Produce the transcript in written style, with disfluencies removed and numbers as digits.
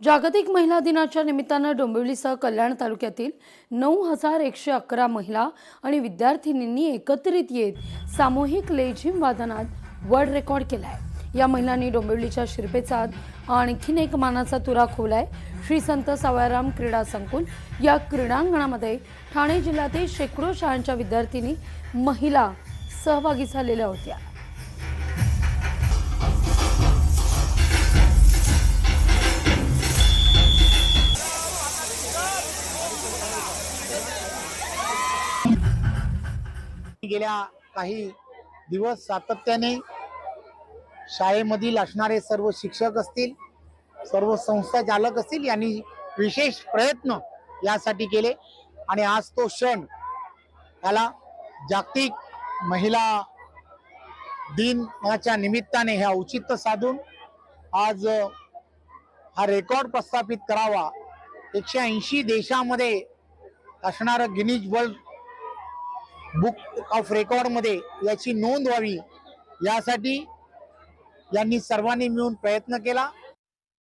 जागतिक महिला दिनाच्या निमित्तानं डोंबिवलीसह कल्याण तालुक्यातील 9111 महिला आणि विद्यार्थिनींनी एकत्रित येत सामूहिक लेझिम वादनात वर्ल्ड रेकॉर्ड केलाय। या महिलांनी डोंबिवलीच्या शिरपेचात आणखीन एक मानाचा तुरा खोवलाय। श्री संत सावळराम क्रीडा संकुल या क्रीडांगणामध्ये ठाणे जिल्ह्यातील शेकडो शाळांच्या विद्यार्थिनी महिला सहभागी झालेल्या होत्या। गेल्या काही दिवस सातत्याने शाळेमधील असणारे सर्व शिक्षक असतील, सर्व संस्था चालक असतील यांनी विशेष प्रयत्न यासाठी केले आणि आज तो क्षण याला जागतिक महिला दिनाच्या निमित्ताने हे औचित्य साधून आज हा रेकॉर्ड प्रस्थापित करावा। 180 देशामध्ये असणारा Guinness world book of record मध्ये याची नोंद व्हावी यासाठी यांनी सर्वांनी मिळून प्रयत्न केला।